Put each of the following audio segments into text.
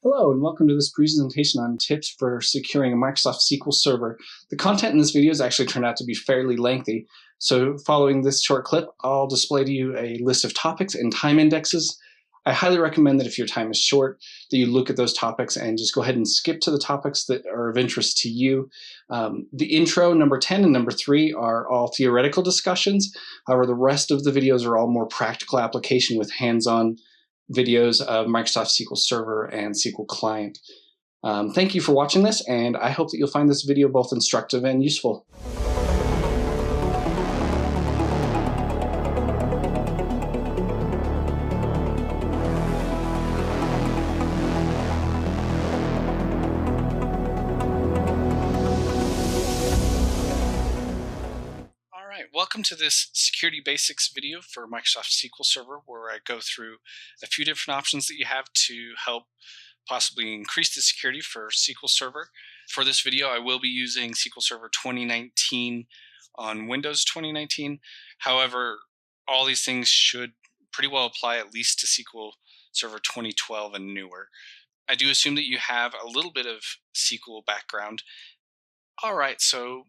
Hello and welcome to this presentation on tips for securing a Microsoft SQL Server. The content in this video has actually turned out to be fairly lengthy, so following this short clip, I'll display to you a list of topics and time indexes. I highly recommend that if your time is short, that you look at those topics and just go ahead and skip to the topics that are of interest to you. The intro, number 10 and number 3, are all theoretical discussions. However, the rest of the videos are all more practical application with hands-on videos of Microsoft SQL Server and SQL Client. Thank you for watching this, and I hope that you'll find this video both instructive and useful. Welcome to this security basics video for Microsoft SQL Server, where I go through a few different options that you have to help possibly increase the security for SQL Server. For this video, I will be using SQL Server 2019 on Windows 2019. However, all these things should pretty well apply at least to SQL Server 2012 and newer. I do assume that you have a little bit of SQL background. All right, so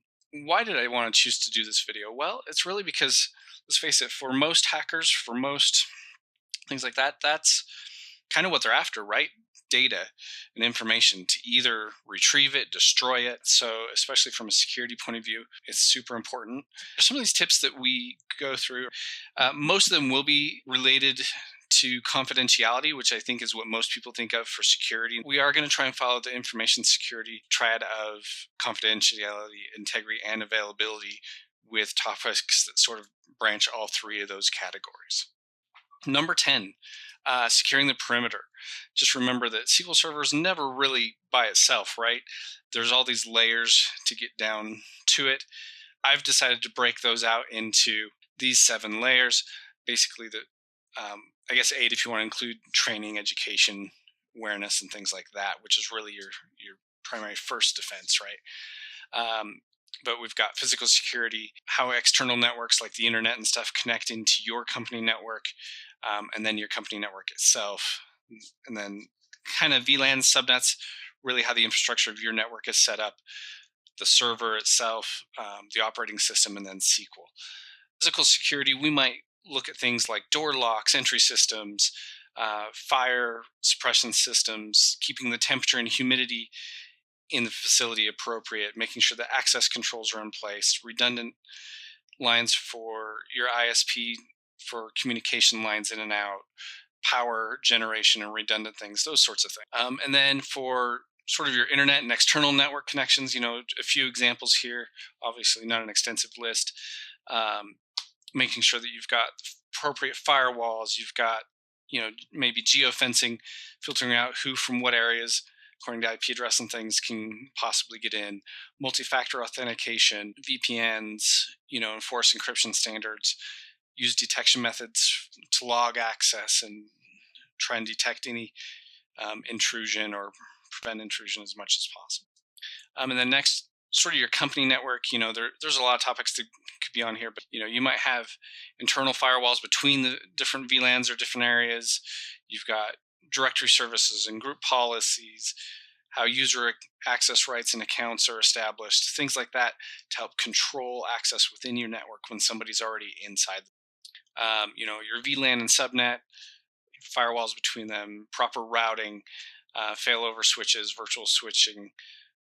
why did I want to choose to do this video? Well, it's really because, let's face it, for most hackers, for most things like that, that's kind of what they're after, right? Data and information, to either retrieve it, destroy it. So especially from a security point of view, it's super important. There's some of these tips that we go through. Most of them will be related to confidentiality, which I think is what most people think of for security. We are going to try and follow the information security triad of confidentiality, integrity, and availability, with topics that sort of branch all three of those categories. Number 10, securing the perimeter. Just remember that SQL Server is never really by itself, right? There's all these layers to get down to it. I've decided to break those out into these 7 layers. Basically, I guess 8 if you want to include training, education, awareness, and things like that, which is really your primary first defense, right? But we've got physical security, how external networks like the internet and stuff connect into your company network, and then your company network itself. And then kind of VLAN subnets, really how the infrastructure of your network is set up, the server itself, the operating system, and then SQL. Physical security, we might look at things like door locks, entry systems, fire suppression systems, keeping the temperature and humidity in the facility appropriate, making sure that access controls are in place, redundant lines for your ISP for communication lines in and out, power generation and redundant things, those sorts of things. And then for sort of your internet and external network connections, a few examples here, obviously not an extensive list. Making sure that you've got appropriate firewalls, you've got, maybe geofencing, filtering out who from what areas, according to IP address and things, can possibly get in, multi-factor authentication, VPNs, enforce encryption standards, use detection methods to log access and try and detect any intrusion or prevent intrusion as much as possible. And then next, sort of your company network, there's a lot of topics that could be on here, but you might have internal firewalls between the different VLANs or different areas. You've got directory services and group policies, how user access rights and accounts are established, things like that to help control access within your network when somebody's already inside. Your VLAN and subnet, firewalls between them, proper routing, failover switches, virtual switching,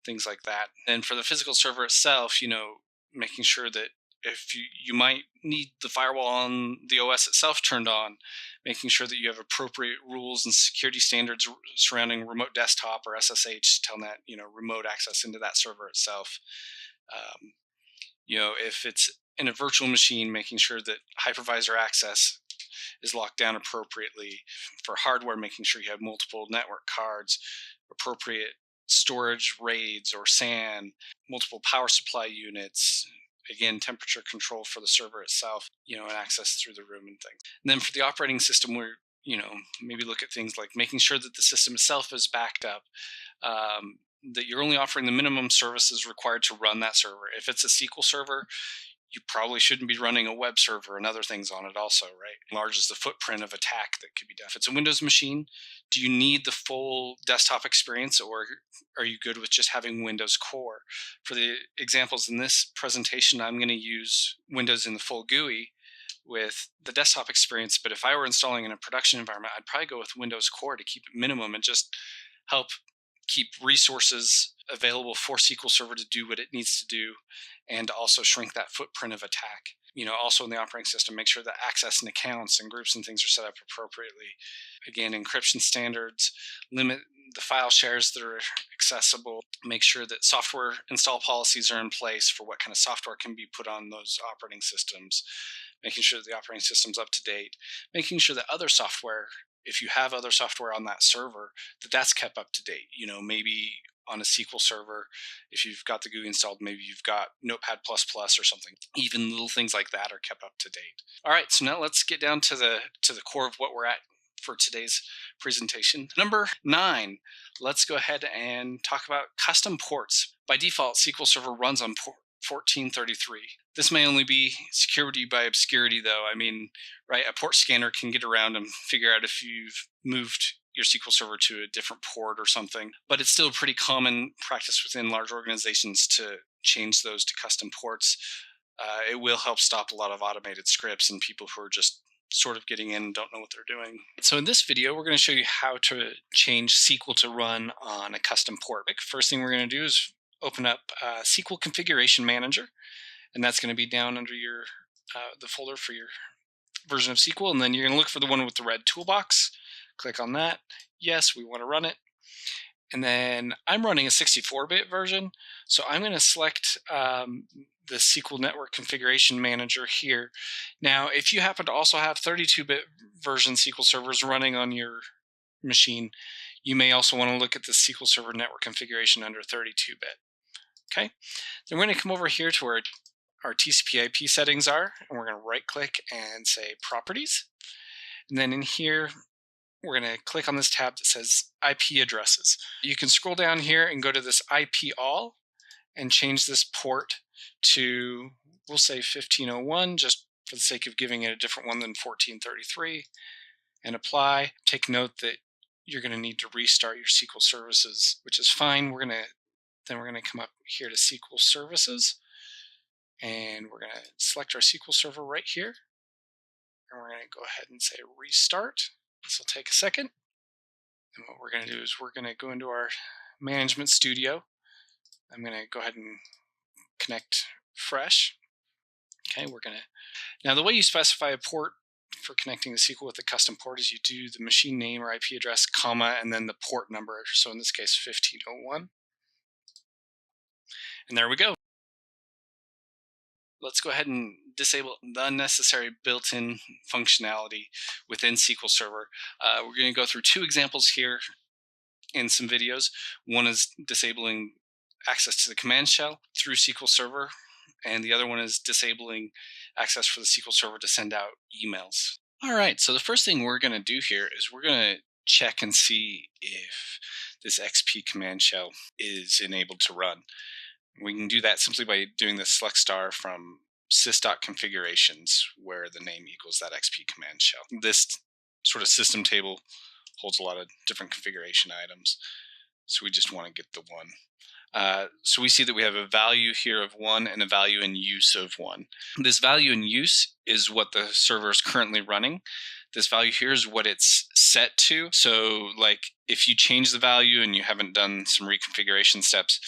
things like that. And for the physical server itself, making sure that if you might need the firewall on the OS itself turned on, making sure that you have appropriate rules and security standards surrounding remote desktop or SSH telnet, remote access into that server itself. If it's in a virtual machine, making sure that hypervisor access is locked down appropriately. For hardware, making sure you have multiple network cards, appropriate storage RAIDs or SAN, multiple power supply units, again, temperature control for the server itself, and access through the room and things. And then for the operating system, we're, maybe look at things like making sure that the system itself is backed up, that you're only offering the minimum services required to run that server. If it's a SQL server, you probably shouldn't be running a web server and other things on it also, right? Large is the footprint of attack that could be done. If it's a Windows machine, do you need the full desktop experience, or are you good with just having Windows Core? For the examples in this presentation, I'm going to use Windows in the full GUI with the desktop experience, but if I were installing in a production environment, I'd probably go with Windows Core to keep it minimum and just help keep resources available for SQL Server to do what it needs to do, and also shrink that footprint of attack. Also in the operating system, make sure that access and accounts and groups and things are set up appropriately. Again, encryption standards, limit the file shares that are accessible, make sure that software install policies are in place for what kind of software can be put on those operating systems, making sure that the operating system's up to date, making sure that other software, if you have other software on that server, that's kept up to date. Maybe on a SQL server, if you've got the GUI installed, maybe you've got Notepad++ or something. Even little things like that are kept up to date. All right, so now let's get down to the core of what we're at for today's presentation. Number 9, let's go ahead and talk about custom ports. By default, SQL Server runs on port 1433. This may only be security by obscurity, though. Right? A port scanner can get around and figure out if you've moved your SQL Server to a different port or something, but it's still a pretty common practice within large organizations to change those to custom ports. It will help stop a lot of automated scripts and people who are just sort of getting in and don't know what they're doing. So in this video, we're going to show you how to change SQL to run on a custom port. First thing we're going to do is open up SQL Configuration Manager, and that's going to be down under your the folder for your version of SQL, and then you're going to look for the one with the red toolbox. Click on that. Yes, we want to run it. And then I'm running a 64-bit version, so I'm going to select the SQL Network Configuration Manager here. Now, if you happen to also have 32-bit version SQL servers running on your machine, you may also want to look at the SQL Server Network Configuration under 32-bit. Okay, then we're going to come over here to where our TCP/IP settings are, and we're going to right-click and say Properties. And then in here, we're going to click on this tab that says IP addresses. You can scroll down here and go to this IP all and change this port to, we'll say 1501, just for the sake of giving it a different one than 1433, and apply. Take note that you're going to need to restart your SQL services, which is fine. Then we're going to come up here to SQL services, and we're going to select our SQL server right here, and we're going to go ahead and say restart. This will take a second. And what we're going to do is we're going to go into our Management Studio. I'm going to go ahead and connect fresh. Okay, now the way you specify a port for connecting the SQL with the custom port is you do the machine name or IP address, comma, and then the port number. So in this case, 1501. And there we go. Let's go ahead and disable the unnecessary built-in functionality within SQL Server. We're going to go through 2 examples here in some videos. One is disabling access to the command shell through SQL Server, and the other one is disabling access for the SQL Server to send out emails. All right, so the first thing we're going to do here is we're going to check and see if this XP command shell is enabled to run. We can do that simply by doing the select star from sys.configurations, where the name equals that XP command shell. This sort of system table holds a lot of different configuration items, so we just want to get the one. So we see that we have a value here of 1 and a value in use of 1. This value in use is what the server is currently running. This value here is what it's set to. So like if you change the value and you haven't done some reconfiguration steps,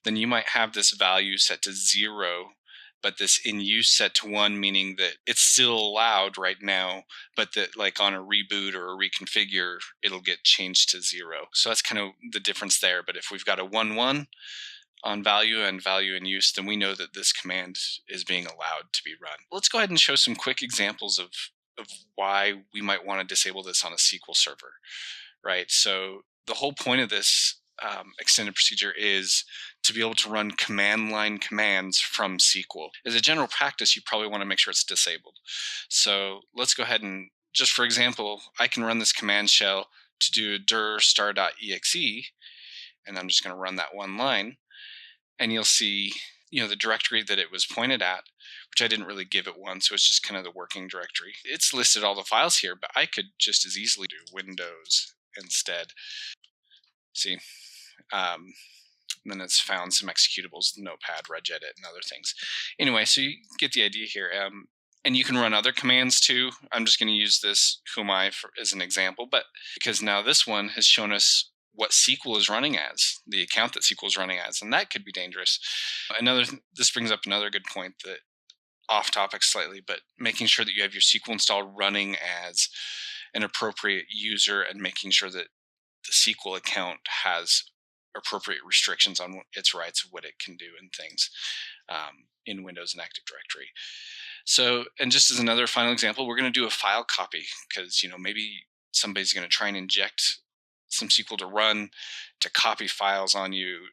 then you might have this value set to 0, but this in use set to 1, meaning that it's still allowed right now, but that like on a reboot or a reconfigure, it'll get changed to 0. So that's kind of the difference there. But if we've got a 1 on value and value in use, then we know that this command is being allowed to be run. Let's go ahead and show some quick examples of why we might want to disable this on a SQL server, right? So the whole point of this extended procedure is to be able to run command line commands from SQL. As a general practice, you probably want to make sure it's disabled. So let's go ahead and, just for example, I can run this command shell to do dir star.exe, and I'm just going to run that one line, and you'll see the directory that it was pointed at, which I didn't really give it one, so it's just kind of the working directory. It's listed all the files here, but I could just as easily do Windows instead. See, then it's found some executables, Notepad, regedit, and other things. Anyway, so you get the idea here. And you can run other commands too. I'm just going to use this whomI as an example, but because now this one has shown us what SQL is running as, the account that SQL is running as, and that could be dangerous. This brings up another good point, that off topic slightly, but making sure that you have your SQL installed running as an appropriate user and making sure that the SQL account has appropriate restrictions on its rights of what it can do and things in Windows and Active Directory. So, and just as another final example, we're going to do a file copy because, maybe somebody's going to try and inject some SQL to run to copy files on you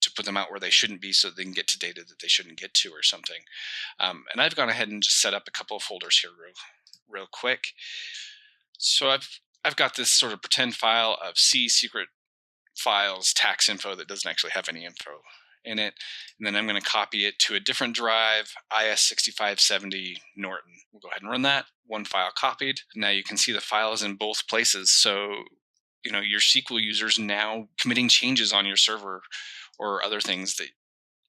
to put them out where they shouldn't be so they can get to data that they shouldn't get to or something. And I've gone ahead and just set up a couple of folders here real quick. So I've got this sort of pretend file of C secret files tax info that doesn't actually have any info in it, and then I'm going to copy it to a different drive, IS6570 Norton. We'll go ahead and run that. One file copied. Now you can see the file is in both places, so your SQL users now committing changes on your server or other things that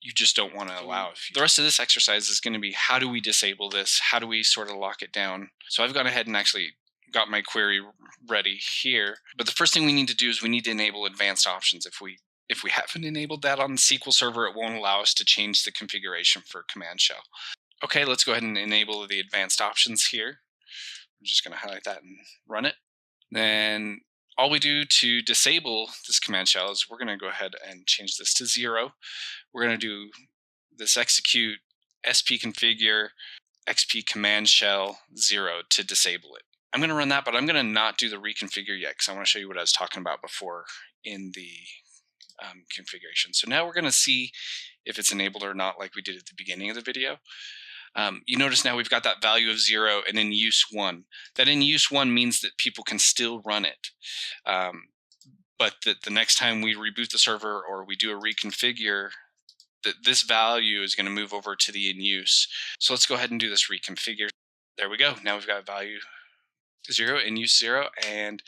you just don't want to allow. The rest of this exercise is going to be, how do we disable this? How do we sort of lock it down? So I've gone ahead and actually got my query ready here, but the first thing we need to do is we need to enable advanced options. If we haven't enabled that on the SQL Server, it won't allow us to change the configuration for command shell. Okay, let's go ahead and enable the advanced options here. I'm just going to highlight that and run it. Then all we do to disable this command shell is we're going to go ahead and change this to 0. We're going to do this execute spconfigure xp command shell 0 to disable it. I'm going to run that, but I'm going to not do the reconfigure yet because I want to show you what I was talking about before in the configuration. So now we're going to see if it's enabled or not, like we did at the beginning of the video. You notice now we've got that value of 0 and in use 1. That in use 1 means that people can still run it. But that the next time we reboot the server or we do a reconfigure, that this value is going to move over to the in use. So let's go ahead and do this reconfigure. There we go. Now we've got value 0, in use 0, and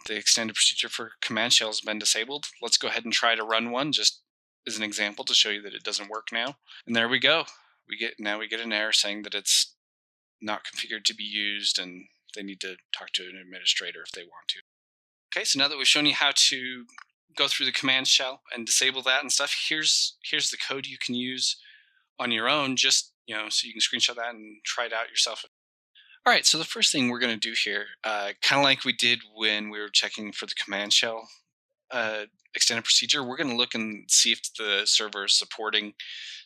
the extended procedure for command shell has been disabled. Let's go ahead and try to run one just as an example to show you that it doesn't work now. And there we go. We get an error saying that it's not configured to be used and they need to talk to an administrator if they want to. Okay, so now that we've shown you how to go through the command shell and disable that and stuff, here's the code you can use on your own, just so you can screenshot that and try it out yourself. All right, so the first thing we're going to do here, kind of like we did when we were checking for the command shell extended procedure, we're going to look and see if the server is supporting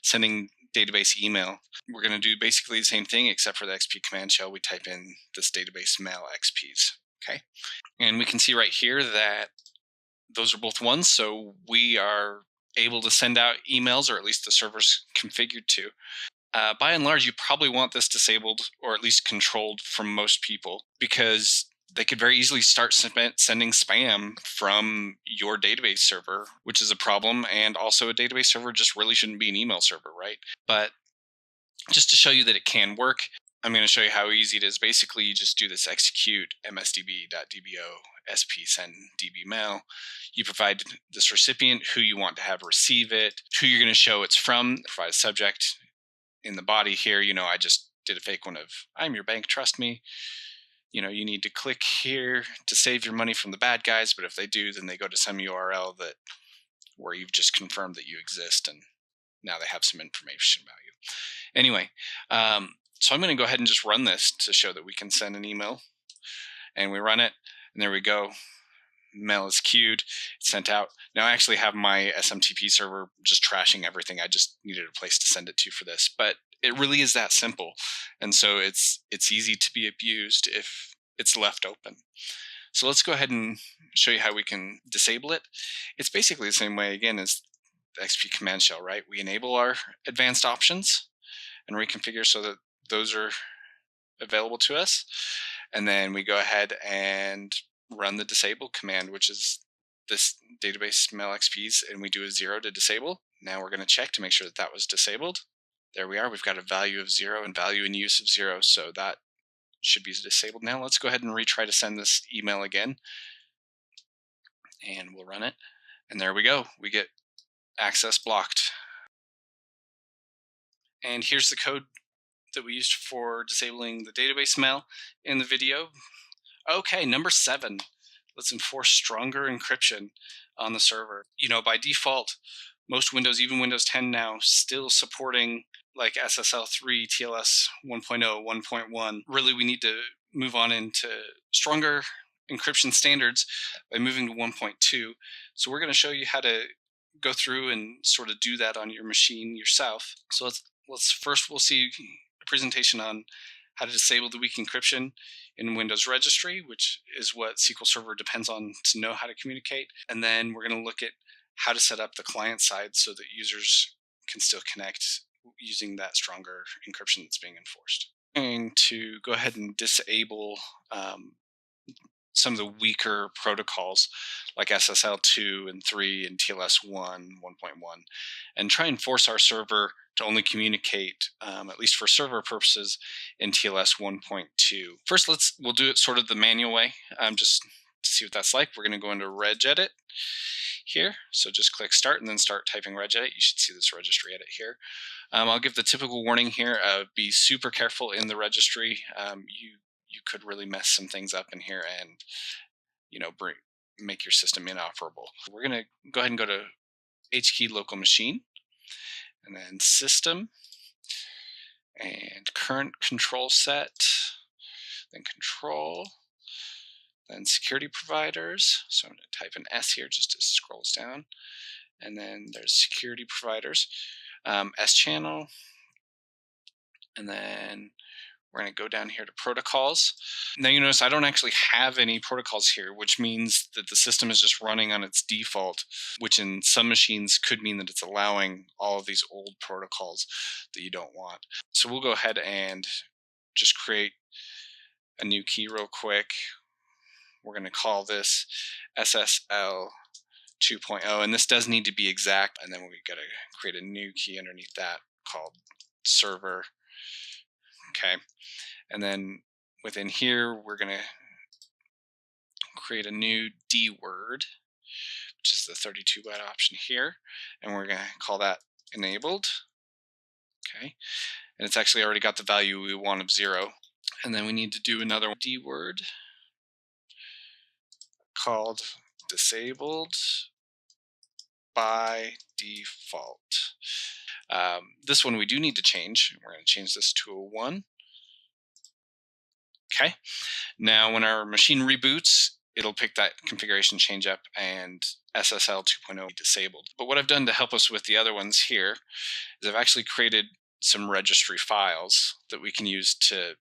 sending database email. We're going to do basically the same thing except for the XP command shell. We type in this database mail XPs, okay? And we can see right here that those are both ones, so we are able to send out emails, or at least the server's configured to. By and large, you probably want this disabled or at least controlled from most people because they could very easily start sending spam from your database server, which is a problem. And also a database server just really shouldn't be an email server, right? But just to show you that it can work, I'm going to show you how easy it is. Basically, you just do this execute msdb.dbo sp send dbmail. You provide this recipient who you want to have receive it, who you're going to show it's from, provide a subject. In the body here, I just did a fake one of, I'm your bank, trust me. You need to click here to save your money from the bad guys, but if they do, then they go to some URL where you've just confirmed that you exist, and now they have some information about you. Anyway, so I'm going to go ahead and just run this to show that we can send an email, and we run it, and there we go. Mail is queued, it's sent out. Now I actually have my SMTP server just trashing everything. I just needed a place to send it to for this, but it really is that simple. And so it's easy to be abused if it's left open. So let's go ahead and show you how we can disable it. It's basically the same way again as the XP command shell, right? We enable our advanced options and reconfigure so that those are available to us. And then we go ahead and run the disable command, which is this database mail XPs, and we do a 0 to disable. Now we're going to check to make sure that that was disabled. There we are. We've got a value of 0 and value in use of 0, so that should be disabled now. Let's go ahead and retry to send this email again, and we'll run it. And there we go. We get access blocked. And here's the code that we used for disabling the database mail in the video. Okay, number 7. Let's enforce stronger encryption on the server. You know, by default, most Windows, even Windows 10 now, still supporting like SSL 3, TLS 1.0, 1.1. Really, we need to move on into stronger encryption standards by moving to 1.2. So we're going to show you how to go through and sort of do that on your machine yourself. So let's first, we'll see a presentation on how to disable the weak encryption in Windows Registry, which is what SQL Server depends on to know how to communicate. And then we're going to look at how to set up the client side so that users can still connect using that stronger encryption that's being enforced. I'm going to go ahead and disable some of the weaker protocols like SSL 2 and 3 and TLS 1, 1.1, and try and force our server to only communicate, at least for server purposes, in TLS 1.2. First, we'll do it sort of the manual way, just to see what that's like. We're going to go into regedit here. So just click start and then start typing regedit. You should see this registry edit here. I'll give the typical warning here, be super careful in the registry. You could really mess some things up in here and, you know, make your system inoperable. We're going to go ahead and go to HKey local machine, and then system, and current control set, then control, then security providers. So I'm going to type an S here just to scroll us down. And then there's security providers, S channel, and then we're going to go down here to protocols. Now you notice I don't actually have any protocols here, which means that the system is just running on its default, which in some machines could mean that it's allowing all of these old protocols that you don't want. So we'll go ahead and just create a new key real quick. We're going to call this SSL 2.0, and this does need to be exact. And then we got to create a new key underneath that called server. Okay, and then within here, we're going to create a new D word, which is the 32-byte option here, and we're going to call that enabled. Okay, and it's actually already got the value we want of 0. And then we need to do another D word called disabled by default. This one we do need to change. We're going to change this to a 1. Okay. Now when our machine reboots, it'll pick that configuration change up and SSL 2.0 disabled. But what I've done to help us with the other ones here is I've actually created some registry files that we can use to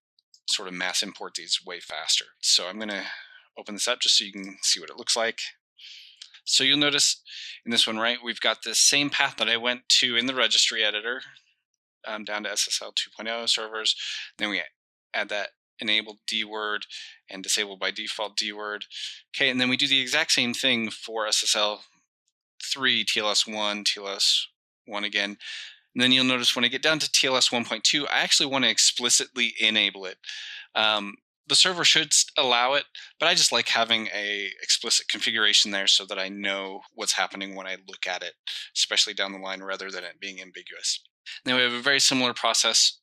sort of mass import these way faster. So I'm going to open this up just so you can see what it looks like. So you'll notice in this one, right, we've got this same path that I went to in the registry editor, down to SSL 2.0 servers. Then we add that enabled D word and disabled by default D word. Okay, and then we do the exact same thing for SSL 3, TLS 1, TLS 1 again. And then you'll notice when I get down to TLS 1.2, I actually want to explicitly enable it. The server should allow it, but I just like having a explicit configuration there so that I know what's happening when I look at it, especially down the line, rather than it being ambiguous. Now we have a very similar process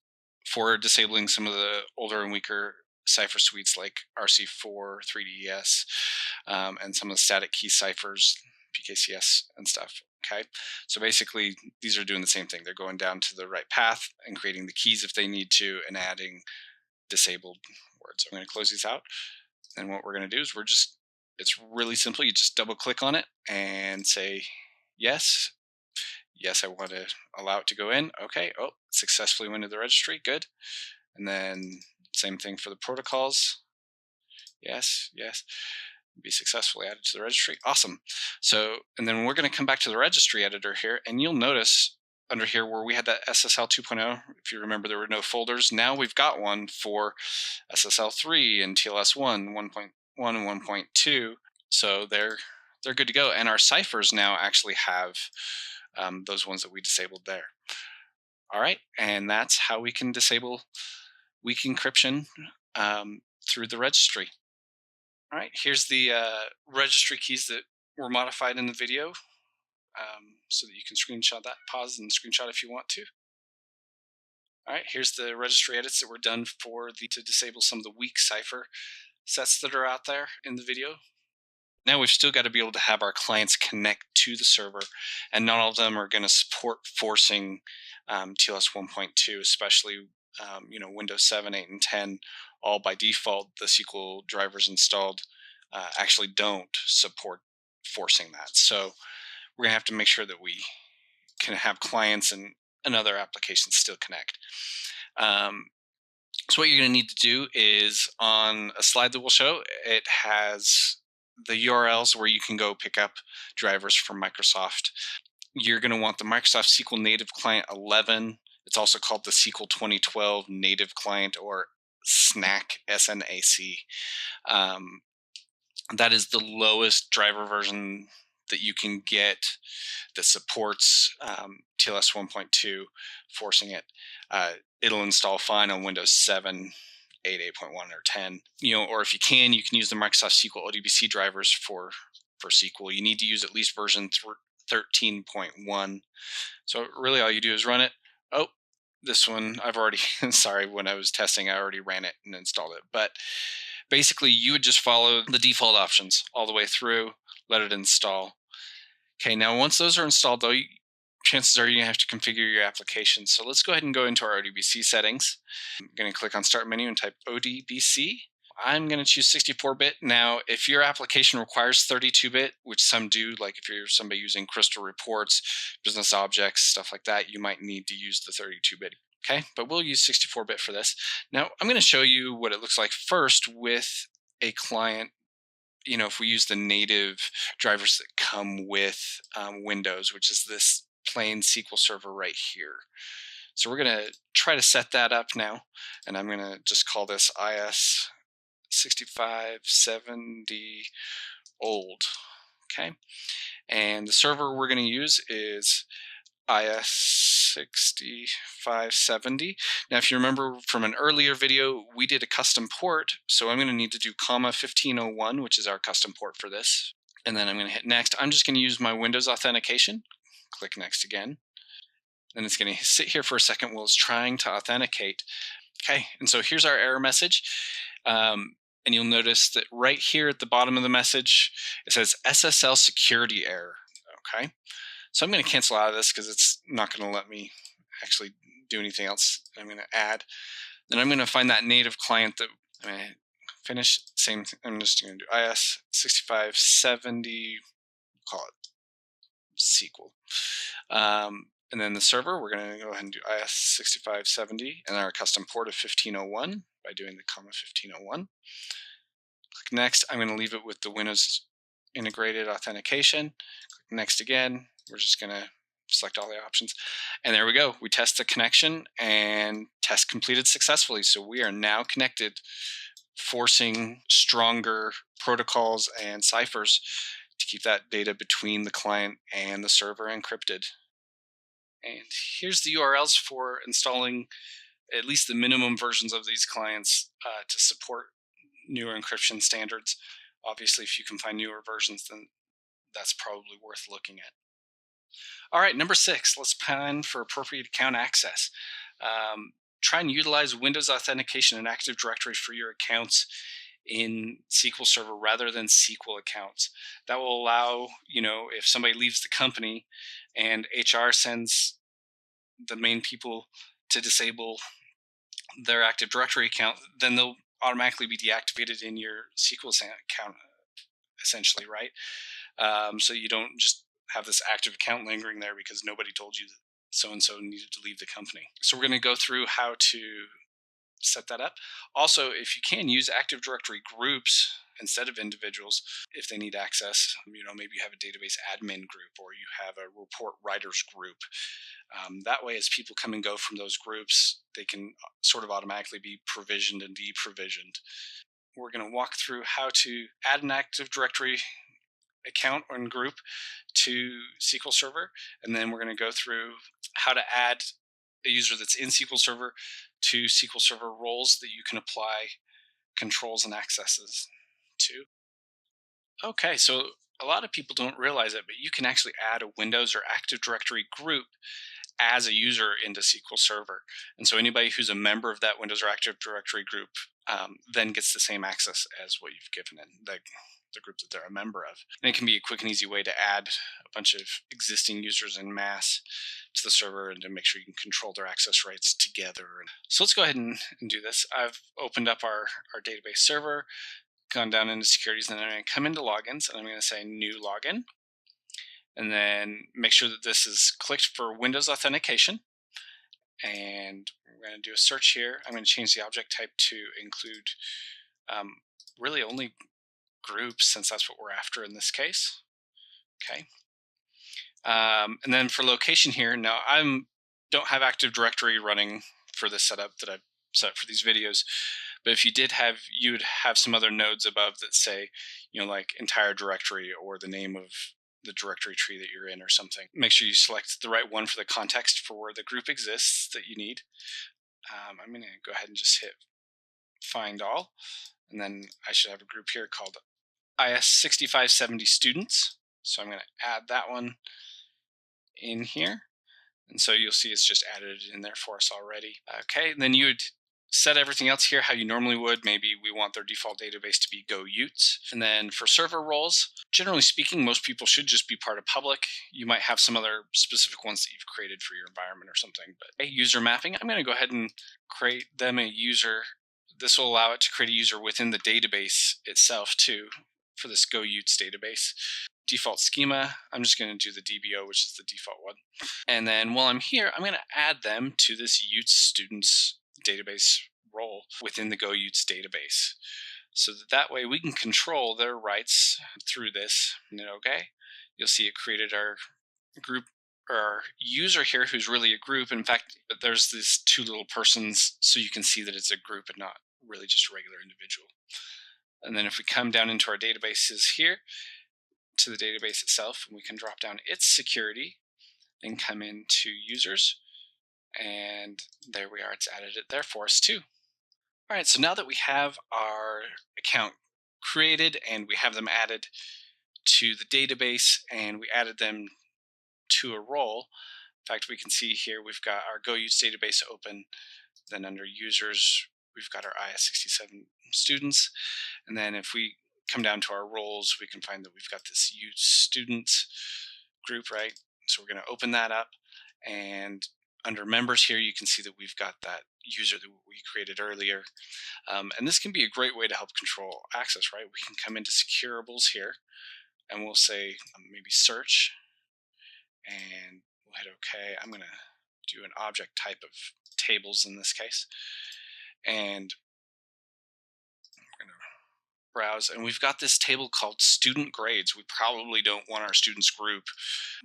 for disabling some of the older and weaker cipher suites like RC4, 3DES, and some of the static key ciphers, PKCS and stuff. Okay, so basically these are doing the same thing. They're going down to the right path and creating the keys if they need to and adding disabled words. I'm going to close these out. And what we're going to do is it's really simple. You just double click on it and say, yes. Yes, I want to allow it to go in. Okay, oh, successfully went to the registry, good. And then same thing for the protocols. Yes, yes, be successfully added to the registry. Awesome. So, and then we're going to come back to the registry editor here, and you'll notice under here where we had that SSL 2.0, if you remember there were no folders, now we've got one for SSL 3 and TLS 1, 1.1 and 1.2. So they're good to go. And our ciphers now actually have those ones that we disabled there. All right, and that's how we can disable weak encryption through the registry. All right, here's the registry keys that were modified in the video, so that you can screenshot that, pause and screenshot if you want to. All right, here's the registry edits that were done to disable some of the weak cipher sets that are out there in the video. Now we've still got to be able to have our clients connect to the server, and not all of them are going to support forcing TLS 1.2, especially Windows 7, 8, and 10. All by default, the SQL drivers installed actually don't support forcing that. So we're going to have to make sure that we can have clients and other applications still connect. So what you're going to need to do is, on a slide that we'll show, it has the URLs where you can go pick up drivers from Microsoft. You're going to want the Microsoft SQL Native Client 11. It's also called the SQL 2012 Native Client, or SNAC, S-N-A-C. That is the lowest driver version that you can get that supports TLS 1.2, forcing it. It'll install fine on Windows 7, 8, 8.1, or 10. Or if you can use the Microsoft SQL ODBC drivers for SQL. You need to use at least version 13.1. So really all you do is run it. Oh, this one I've already, sorry, when I was testing, I already ran it and installed it. But basically you would just follow the default options all the way through, let it install. Okay, now once those are installed, though, chances are you're going to have to configure your application. So let's go ahead and go into our ODBC settings. I'm going to click on Start Menu and type ODBC. I'm going to choose 64-bit. Now, if your application requires 32-bit, which some do, like if you're somebody using Crystal Reports, Business Objects, stuff like that, you might need to use the 32-bit. Okay, but we'll use 64-bit for this. Now, I'm going to show you what it looks like first with a client. If we use the native drivers that come with Windows, which is this plain SQL Server right here. So we're going to try to set that up now, and I'm going to just call this IS6570 old. Okay, and the server we're going to use is IS6570. Now, if you remember from an earlier video, we did a custom port, so I'm going to need to do (1501), which is our custom port for this. And then I'm going to hit next. I'm just going to use my Windows authentication. Click next again. And it's going to sit here for a second while it's trying to authenticate. Okay, and so here's our error message. And you'll notice that right here at the bottom of the message, it says SSL security error. Okay. So I'm going to cancel out of this because it's not going to let me actually do anything else. I'm going to add. Then I'm going to find that native client that I'm going to finish. Same thing. I'm just going to do IS6570, call it SQL. And then the server, we're going to go ahead and do IS6570 and our custom port of 1501 by doing the (1501). Click next. I'm going to leave it with the Windows integrated authentication. Click next again. We're just going to select all the options. And there we go. We test the connection and test completed successfully. So we are now connected, forcing stronger protocols and ciphers to keep that data between the client and the server encrypted. And here's the URLs for installing at least the minimum versions of these clients to support newer encryption standards. Obviously, if you can find newer versions, then that's probably worth looking at. All right, number 6, let's plan for appropriate account access. Try and utilize Windows authentication and Active Directory for your accounts in SQL Server rather than SQL accounts. That will allow, if somebody leaves the company and HR sends the main people to disable their Active Directory account, then they'll automatically be deactivated in your SQL account, essentially, right? So you don't just have this active account lingering there because nobody told you that so-and-so needed to leave the company. So we're going to go through how to set that up. Also, if you can, use Active Directory groups instead of individuals if they need access. Maybe you have a database admin group or you have a report writers group. That way, as people come and go from those groups, they can sort of automatically be provisioned and deprovisioned. We're going to walk through how to add an Active Directory account and group to SQL Server, and then we're going to go through how to add a user that's in SQL Server to SQL Server roles that you can apply controls and accesses to. Okay, so a lot of people don't realize it, but you can actually add a Windows or Active Directory group as a user into SQL Server. And so anybody who's a member of that Windows or Active Directory group then gets the same access as what you've given in the group that they're a member of. And it can be a quick and easy way to add a bunch of existing users en masse to the server and to make sure you can control their access rights together. So let's go ahead and do this. I've opened up our database server, gone down into securities, and then I'm going to come into logins, and I'm going to say new login. And then make sure that this is clicked for Windows authentication. And we're going to do a search here. I'm going to change the object type to include really only groups, since that's what we're after in this case. Okay. And then for location here, now I don't have Active Directory running for this setup that I've set up for these videos. But if you did have, you would have some other nodes above that say, like entire directory or the name of the directory tree that you're in or something. Make sure you select the right one for the context for where the group exists that you need. I'm going to go ahead and just hit find all, and then I should have a group here called IS6570 students. So I'm going to add that one in here, and so you'll see it's just added in there for us already. Okay, then you would set everything else here how you normally would. Maybe we want their default database to be Go Utes. And then for server roles, generally speaking, most people should just be part of public. You might have some other specific ones that you've created for your environment or something. But a user mapping, I'm going to go ahead and create them a user. This will allow it to create a user within the database itself too, for this Go Utes database. Default schema, I'm just going to do the DBO, which is the default one. And then while I'm here, I'm going to add them to this Utes students database role within the Go Utes database, so that way we can control their rights through this. And then okay, you'll see it created our group or our user here, who's really a group. In fact, there's these two little persons, so you can see that it's a group and not really just a regular individual. And then if we come down into our databases here to the database itself, and we can drop down its security and come into users. And there we are, it's added it there for us too. All right, so now that we have our account created and we have them added to the database and we added them to a role, in fact, we can see here we've got our Go Utes database open. Then under users, we've got our IS67 students. And then if we come down to our roles, we can find that we've got this Utes students group, right? So we're going to open that up, and under members here, you can see that we've got that user that we created earlier. And this can be a great way to help control access, right? We can come into securables here, and we'll say maybe search, and we'll hit OK. I'm going to do an object type of tables in this case. And we're going to browse, and we've got this table called student grades. We probably don't want our students group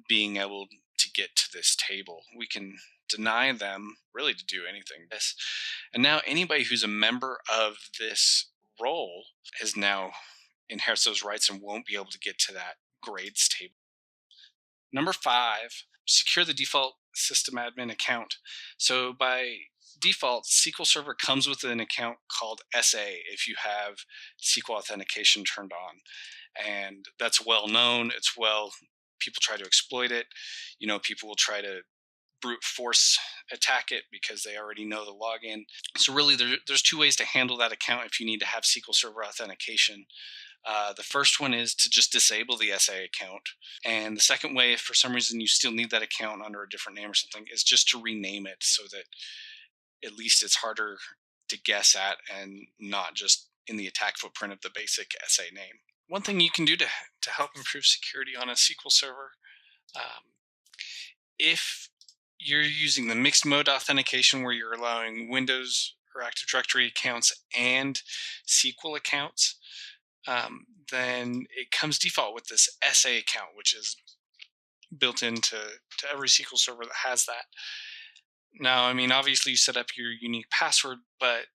being able to get to this table. We can deny them really to do anything. And now anybody who's a member of this role is now inherits those rights and won't be able to get to that grades table. Number 5, secure the default system admin account. So by default, SQL Server comes with an account called SA if you have SQL authentication turned on. And that's well known. People try to exploit it. People will try to brute force attack it because they already know the login. So really there's 2 ways to handle that account if you need to have SQL Server authentication. The first one is to just disable the SA account. And the second way, if for some reason you still need that account under a different name or something, is just to rename it so that at least it's harder to guess at and not just in the attack footprint of the basic SA name. One thing you can do to help improve security on a SQL Server, if you're using the mixed mode authentication where you're allowing Windows or Active Directory accounts and SQL accounts, then it comes default with this SA account, which is built into every SQL Server that has that. Now, I mean, obviously you set up your unique password, but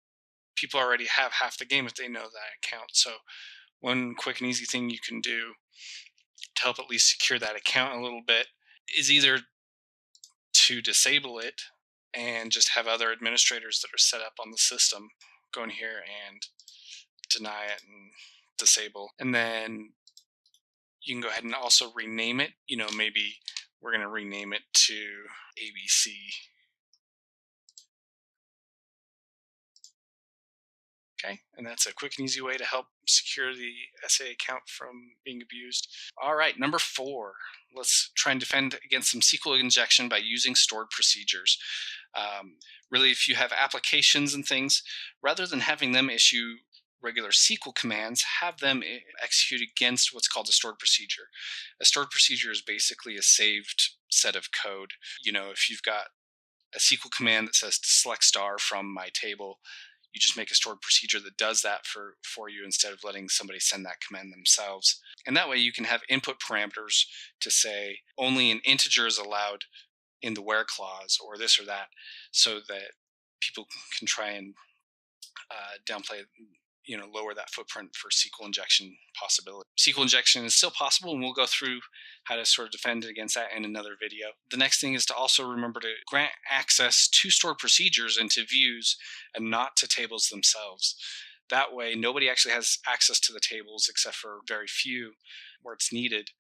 people already have half the game if they know that account. So one quick and easy thing you can do to help at least secure that account a little bit is either to disable it and just have other administrators that are set up on the system go in here and deny it and disable. And then you can go ahead and also rename it. Maybe we're going to rename it to ABC. Okay, and that's a quick and easy way to help secure the SA account from being abused. All right, number 4. Let's try and defend against some SQL injection by using stored procedures. Really, if you have applications and things, rather than having them issue regular SQL commands, have them execute against what's called a stored procedure. A stored procedure is basically a saved set of code. If you've got a SQL command that says to select star from my table, you just make a stored procedure that does that for you instead of letting somebody send that command themselves. And that way you can have input parameters to say only an integer is allowed in the where clause or this or that, so that people can try and downplay, lower that footprint for SQL injection possibility. SQL injection is still possible, and we'll go through how to sort of defend against that in another video. The next thing is to also remember to grant access to stored procedures and to views and not to tables themselves. That way, nobody actually has access to the tables except for very few where it's needed.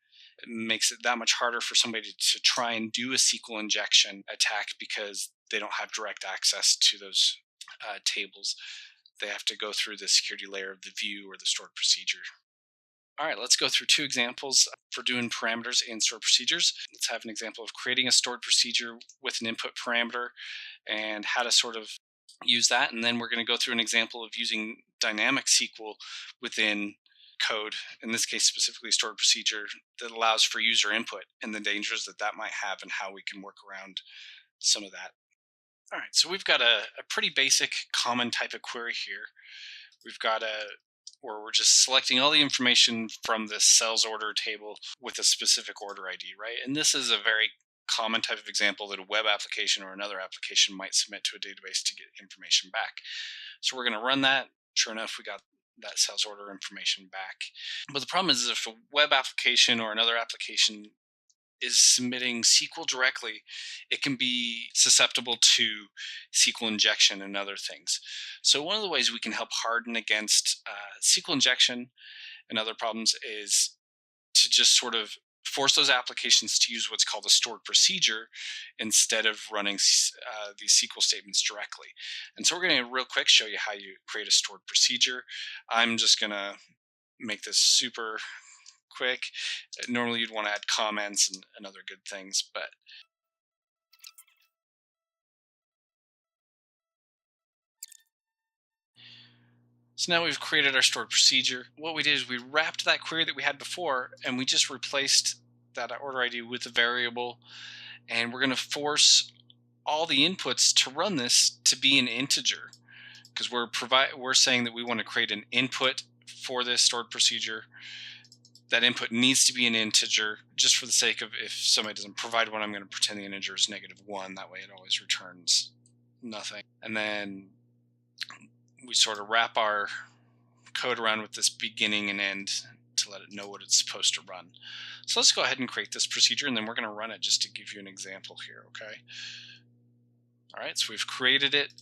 It makes it that much harder for somebody to try and do a SQL injection attack because they don't have direct access to those tables. They have to go through the security layer of the view or the stored procedure. All right, let's go through 2 examples for doing parameters in stored procedures. Let's have an example of creating a stored procedure with an input parameter and how to sort of use that. And then we're going to go through an example of using dynamic SQL within code, in this case specifically stored procedure, that allows for user input and the dangers that might have and how we can work around some of that. All right, so we've got a pretty basic common type of query here. We've got where we're just selecting all the information from this sales order table with a specific order ID, right? And this is a very common type of example that a web application or another application might submit to a database to get information back. So we're going to run that. Sure enough, we got that sales order information back. But the problem is if a web application or another application is submitting SQL directly, it can be susceptible to SQL injection and other things. So one of the ways we can help harden against SQL injection and other problems is to just sort of force those applications to use what's called a stored procedure instead of running these SQL statements directly. And so we're going to real quick show you how you create a stored procedure. I'm just going to make this super quick. Normally you'd want to add comments and other good things, but so now we've created our stored procedure. What we did is we wrapped that query that we had before and we just replaced that order ID with a variable, and we're going to force all the inputs to run this to be an integer, because we're saying that we want to create an input for this stored procedure. That input needs to be an integer, just for the sake of if somebody doesn't provide one, I'm going to pretend the integer is -1. That way it always returns nothing. And then we sort of wrap our code around with this beginning and end to let it know what it's supposed to run. So let's go ahead and create this procedure, and then we're going to run it just to give you an example here, okay? All right, so we've created it.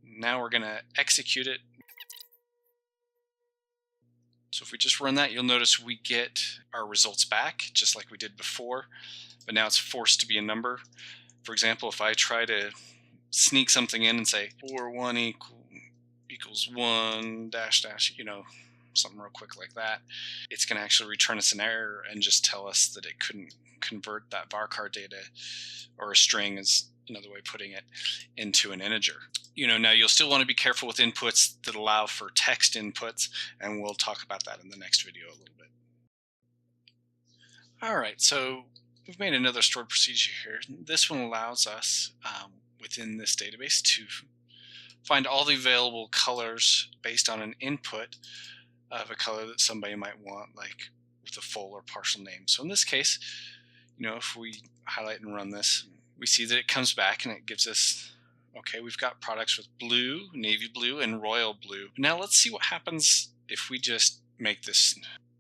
Now we're going to execute it. So if we just run that, you'll notice we get our results back, just like we did before, but now it's forced to be a number. For example, if I try to sneak something in and say 4 1 equals 1 dash dash, something real quick like that, it's going to actually return us an error and just tell us that it couldn't convert that varchar data, or a string is another way of putting it, into an integer. Now you'll still want to be careful with inputs that allow for text inputs, and we'll talk about that in the next video a little bit. All right, so we've made another stored procedure here. This one allows us within this database to find all the available colors based on an input of a color that somebody might want, like with a full or partial name. So in this case, if we highlight and run this, we see that it comes back and it gives us, okay, we've got products with blue, navy blue, and royal blue. Now let's see what happens if we just make this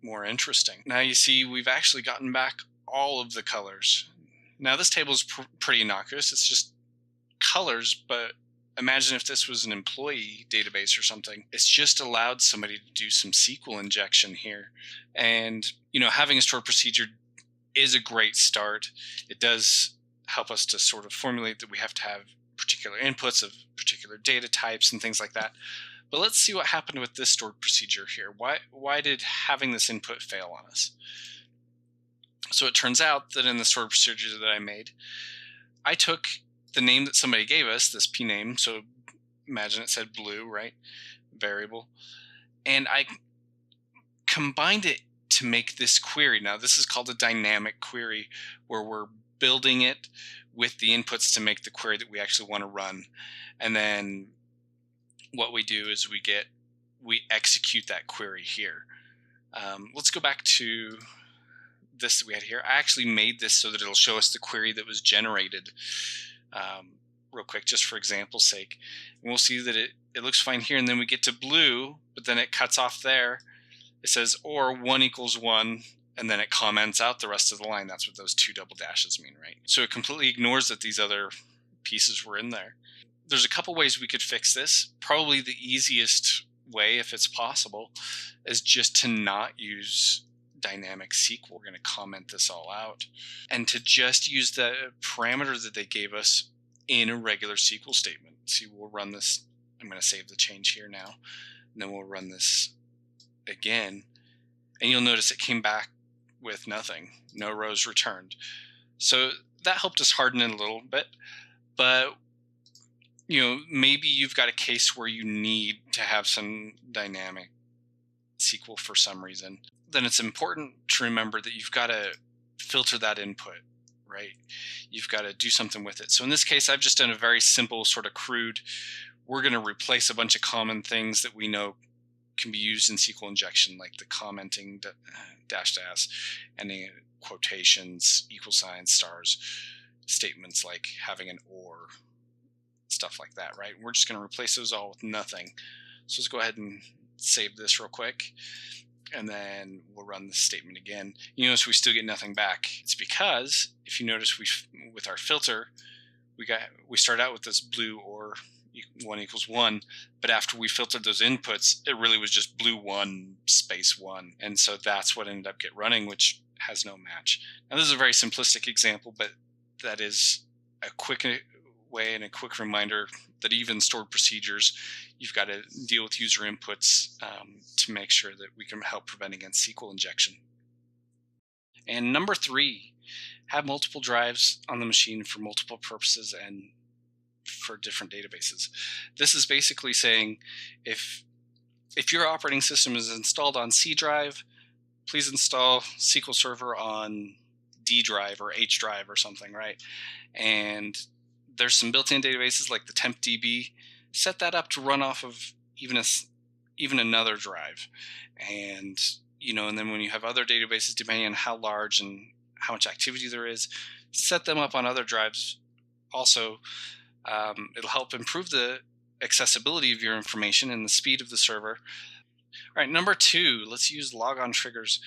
more interesting. Now you see we've actually gotten back all of the colors. Now this table is pretty innocuous. It's just colors, but imagine if this was an employee database or something. It's just allowed somebody to do some SQL injection here. And, having a stored procedure is a great start. It does help us to sort of formulate that we have to have particular inputs of particular data types and things like that. But let's see what happened with this stored procedure here. Why did having this input fail on us? So it turns out that in the stored procedure that I made, I took the name that somebody gave us, this p name, so imagine it said blue, right? Variable. And I combined it to make this query. Now this is called a dynamic query, where we're building it with the inputs to make the query that we actually want to run. And then what we do is we execute that query here. Let's go back to this that we had here. I actually made this so that it'll show us the query that was generated real quick, just for example's sake. And we'll see that it looks fine here, and then we get to blue, but then it cuts off there. It says, or 1 equals 1, and then it comments out the rest of the line. That's what those 2 double dashes mean, right? So it completely ignores that these other pieces were in there. There's a couple ways we could fix this. Probably the easiest way, if it's possible, is just to not use dynamic SQL. We're going to comment this all out, and to just use the parameter that they gave us in a regular SQL statement. See, we'll run this. I'm going to save the change here now, and then we'll run this again, and you'll notice it came back with nothing, no rows returned. So that helped us harden it a little bit, but maybe you've got a case where you need to have some dynamic SQL for some reason. Then it's important to remember that you've got to filter that input, right? You've got to do something with it. So in this case, I've just done a very simple, sort of crude, we're going to replace a bunch of common things that we know can be used in SQL injection, like the commenting dash and the quotations, equal signs, stars, statements like having an or, stuff like that, right? We're just going to replace those all with nothing. So let's go ahead and save this real quick, and then we'll run this statement again. You notice we still get nothing back. It's because, if you notice, with our filter, we start out with this blue or 1 equals 1, but after we filtered those inputs, it really was just blue 1 space 1, and so that's what ended up running, which has no match. Now this is a very simplistic example, but that is a quick way and a quick reminder that even stored procedures, you've got to deal with user inputs to make sure that we can help prevent against SQL injection. And number 3, have multiple drives on the machine for multiple purposes and for different databases. This is basically saying if your operating system is installed on C drive, please install SQL Server on D drive or H drive or something, right? And there's some built-in databases like the TempDB. Set that up to run off of even another drive, and and then when you have other databases, depending on how large and how much activity there is, set them up on other drives also. It'll help improve the accessibility of your information and the speed of the server. All right, number 2, let's use Logon Triggers.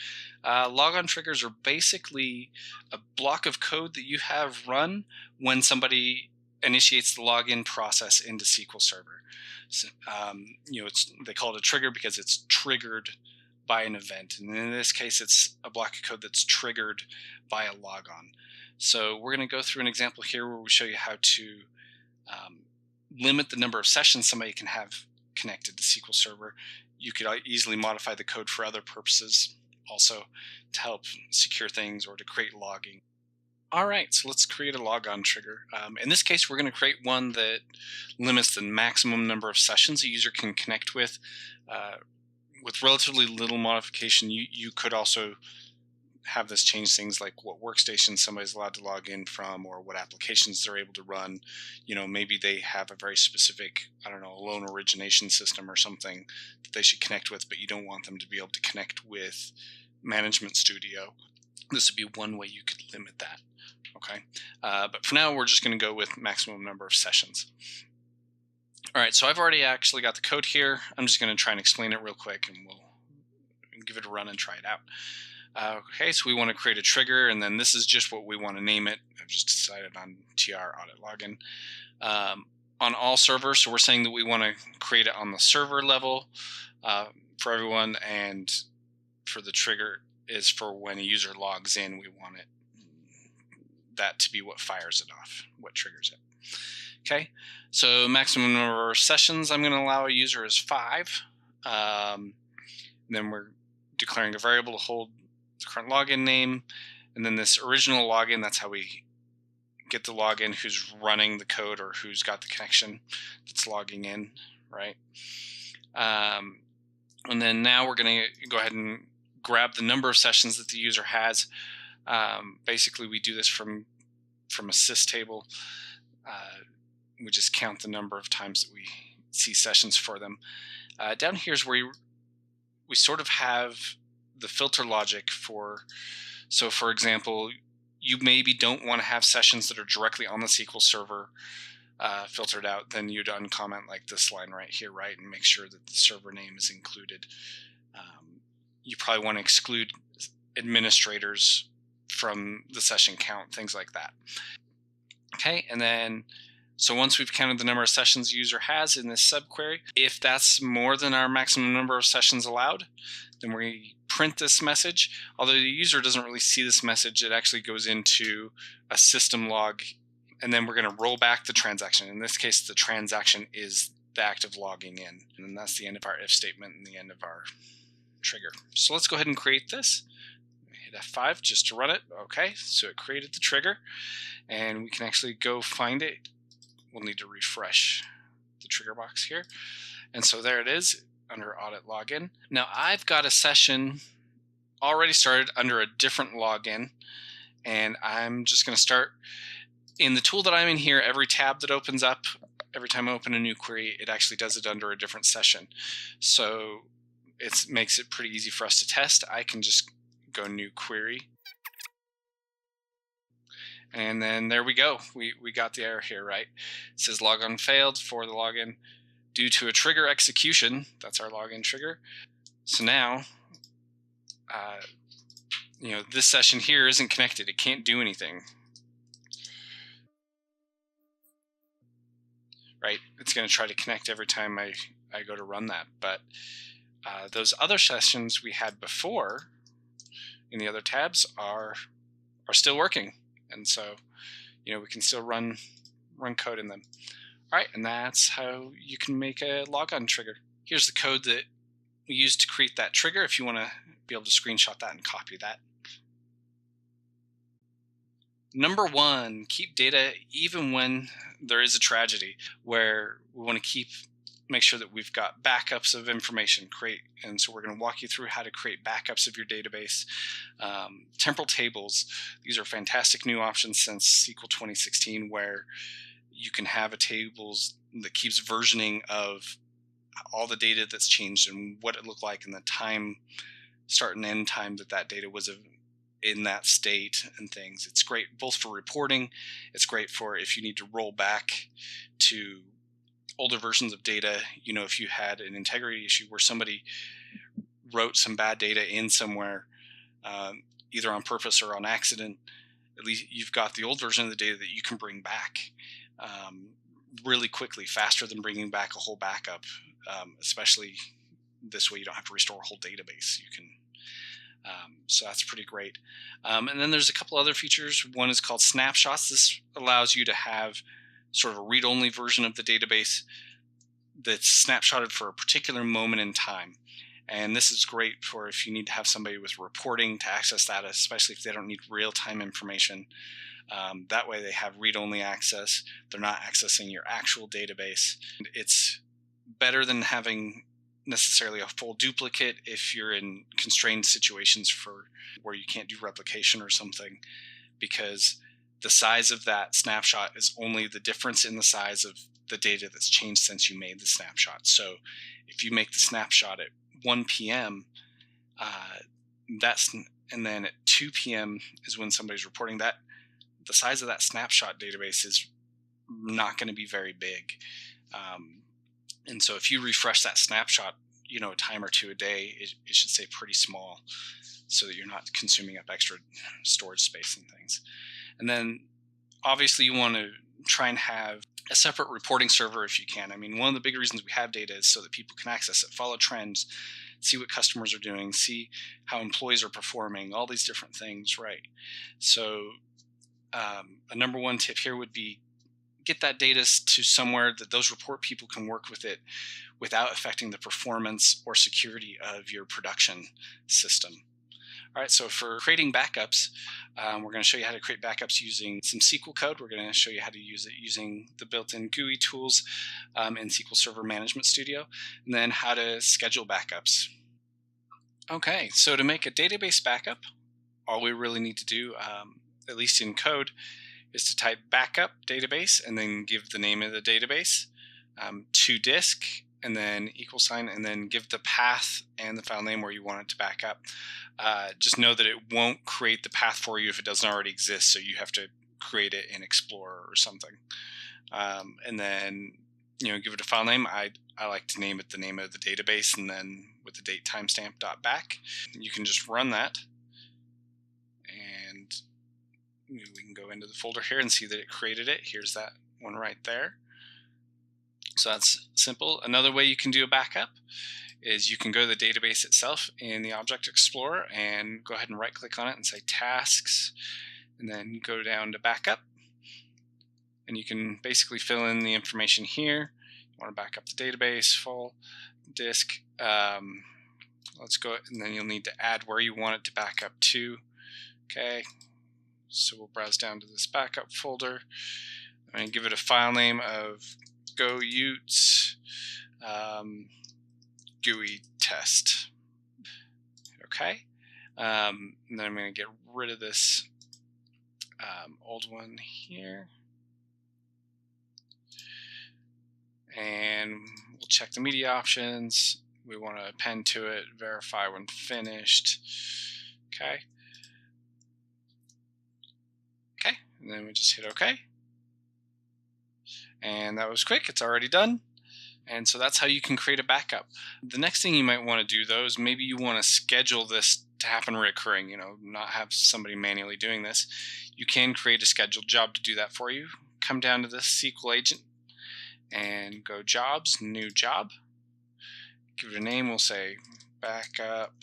Logon Triggers are basically a block of code that you have run when somebody initiates the login process into SQL Server. So, they call it a trigger because it's triggered by an event, and in this case, it's a block of code that's triggered by a logon. So we're going to go through an example here where we show you how to limit the number of sessions somebody can have connected to SQL Server. You could easily modify the code for other purposes also to help secure things or to create logging. All right, so let's create a logon trigger. In this case, we're going to create one that limits the maximum number of sessions a user can connect with. With relatively little modification, you could also have this change things like what workstation somebody's allowed to log in from, or what applications they're able to run. Maybe they have a very specific, loan origination system or something that they should connect with, but you don't want them to be able to connect with Management Studio. This would be one way you could limit that. Okay, but for now, we're just going to go with maximum number of sessions. All right, so I've already actually got the code here. I'm just going to try and explain it real quick, and we'll give it a run and try it out. Okay, so we want to create a trigger, and then this is just what we want to name it. I've just decided on tr audit login. On all servers, so we're saying that we want to create it on the server level for everyone, and for the trigger is for when a user logs in, we want that to be what fires it off, what triggers it. Okay, so maximum number of sessions I'm going to allow a user is 5. Then we're declaring a variable to hold the current login name, and then this original login, that's how we get the login, who's running the code or who's got the connection that's logging in, right? And then now we're going to go ahead and grab the number of sessions that the user has. Basically, we do this from a sys table. We just count the number of times that we see sessions for them. Down here is where we sort of have the filter logic for, so for example, you maybe don't want to have sessions that are directly on the SQL Server filtered out. Then you'd uncomment like this line right here, right, and make sure that the server name is included. You probably want to exclude administrators from the session count, things like that. Okay, and then so once we've counted the number of sessions the user has in this subquery, if that's more than our maximum number of sessions allowed, then we print this message. Although the user doesn't really see this message, it actually goes into a system log, and then we're going to roll back the transaction. In this case, the transaction is the act of logging in, and then that's the end of our if statement and the end of our trigger. So let's go ahead and create this. Hit F5 just to run it. Okay, so it created the trigger, and we can actually go find it. We'll need to refresh the trigger box here. And so there it is under audit login. Now I've got a session already started under a different login, and I'm just going to start in the tool that I'm in here. Every tab that opens up, every time I open a new query, it actually does it under a different session. So it makes it pretty easy for us to test. I can just go new query. And then there we go. We got the error here, right? It says logon failed for the login due to a trigger execution. That's our login trigger. So now, this session here isn't connected. It can't do anything. Right? It's going to try to connect every time I go to run that. But those other sessions we had before in the other tabs are still working. And so, we can still run code in them. All right, and that's how you can make a logon trigger. Here's the code that we used to create that trigger if you want to be able to screenshot that and copy that. Number 1, keep data even when there is a tragedy, where we want to make sure that we've got backups of information. And so we're going to walk you through how to create backups of your database. Temporal tables, these are fantastic new options since SQL 2016, where you can have a tables that keeps versioning of all the data that's changed and what it looked like and the time, start and end time that data was in that state and things. It's great both for reporting. It's great for if you need to roll back to older versions of data. If you had an integrity issue where somebody wrote some bad data in somewhere, either on purpose or on accident, at least you've got the old version of the data that you can bring back really quickly, faster than bringing back a whole backup, especially this way you don't have to restore a whole database. You can. So that's pretty great. And then there's a couple other features. One is called snapshots. This allows you to have sort of a read-only version of the database that's snapshotted for a particular moment in time. And this is great for if you need to have somebody with reporting to access that, especially if they don't need real-time information. That way they have read-only access. They're not accessing your actual database. It's better than having necessarily a full duplicate if you're in constrained situations where you can't do replication or something, because the size of that snapshot is only the difference in the size of the data that's changed since you made the snapshot. So if you make the snapshot at 1 p.m., and then at 2 p.m. is when somebody's reporting that, the size of that snapshot database is not going to be very big. And so if you refresh that snapshot a time or two a day, it should stay pretty small so that you're not consuming up extra storage space and things. And then obviously you want to try and have a separate reporting server if you can. I mean, one of the big reasons we have data is so that people can access it, follow trends, see what customers are doing, see how employees are performing, all these different things, right? So a number one tip here would be get that data to somewhere that those report people can work with it without affecting the performance or security of your production system. All right, so for creating backups, we're going to show you how to create backups using some SQL code. We're going to show you how to use it using the built-in GUI tools in SQL Server Management Studio, and then how to schedule backups. Okay, so to make a database backup, all we really need to do, at least in code, is to type backup database and then give the name of the database, to disk, and then =, and then give the path and the file name where you want it to back up. Just know that it won't create the path for you if it doesn't already exist, so you have to create it in Explorer or something. And then give it a file name. I like to name it the name of the database, and then with the date timestamp .back. You can just run that, and we can go into the folder here and see that it created it. Here's that one right there. So that's simple. Another way you can do a backup is you can go to the database itself in the Object Explorer and go ahead and right click on it and say tasks, and then go down to backup, and you can basically fill in the information here. You want to back up the database, full disk. Let's go, and then you'll need to add where you want it to back up to. Okay, so we'll browse down to this backup folder and give it a file name of GoUts GUI test. Okay, and then I'm going to get rid of this old one here, and we'll check the media options. We want to append to it, verify when finished. Okay. Okay, and then we just hit OK. And that was quick, it's already done. And so that's how you can create a backup. The next thing you might want to do though is maybe you want to schedule this to happen recurring, not have somebody manually doing this. You can create a scheduled job to do that for you. Come down to this SQL agent and go jobs, new job. Give it a name, we'll say backup,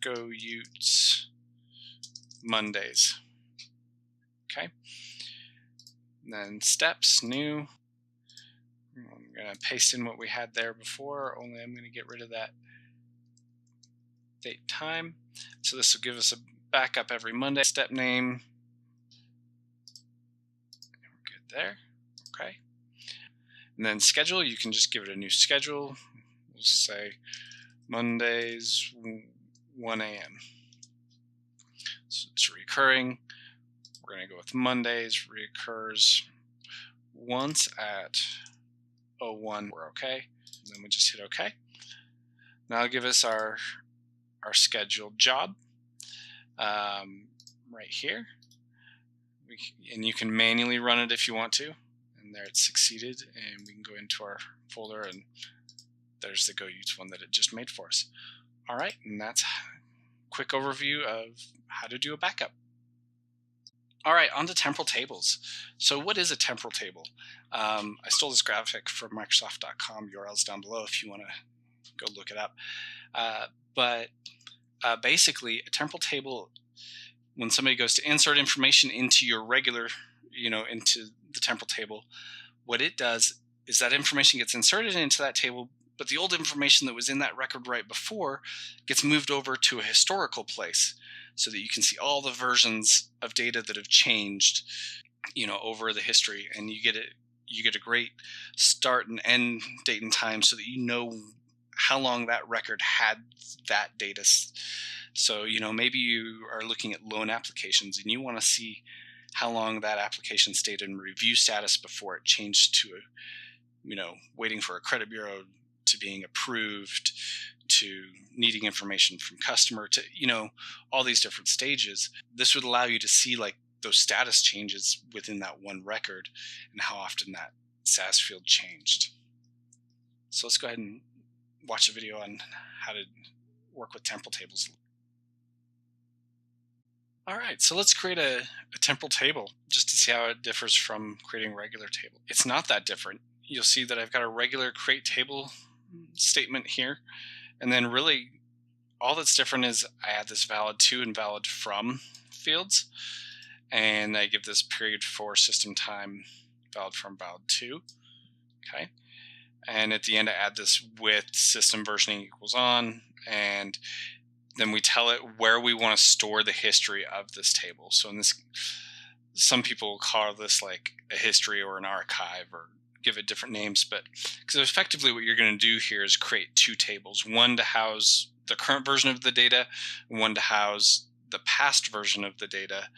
GoUts Mondays. Okay. And then steps, new. I'm going to paste in what we had there before, only I'm going to get rid of that date time. So this will give us a backup every Monday. Step name. We're good there. Okay. And then schedule, you can just give it a new schedule. We'll say Mondays 1 a.m. So it's recurring. We're going to go with Mondays, reoccurs once at 01. We're okay. And then we just hit OK. Now it'll give us our scheduled job right here. And you can manually run it if you want to. And there it's succeeded. And we can go into our folder, and there's the GoUts one that it just made for us. All right, and that's a quick overview of how to do a backup. All right, on to temporal tables. So what is a temporal table? I stole this graphic from Microsoft.com. URL's down below if you want to go look it up. But basically, a temporal table, when somebody goes to insert information into your regular, into the temporal table, what it does is that information gets inserted into that table, but the old information that was in that record right before gets moved over to a historical place so that you can see all the versions of data that have changed, over the history, and you get a great start and end date and time so that you know how long that record had that data. So, maybe you are looking at loan applications and you want to see how long that application stayed in review status before it changed to, waiting for a credit bureau, to being approved, to needing information from customer, to, all these different stages. This would allow you to see those status changes within that one record and how often that status field changed. So let's go ahead and watch a video on how to work with temporal tables. All right, so let's create a temporal table just to see how it differs from creating a regular table. It's not that different. You'll see that I've got a regular create table statement here, and then really all that's different is I add this valid to and valid from fields, and I give this period for system time valid from valid to. Okay, and at the end I add this with system versioning equals on, and then we tell it where we want to store the history of this table. So in this, some people call this like a history or an archive or give it different names, but because effectively what you're going to do here is create two tables, one to house the current version of the data, and one to house the past version of the data,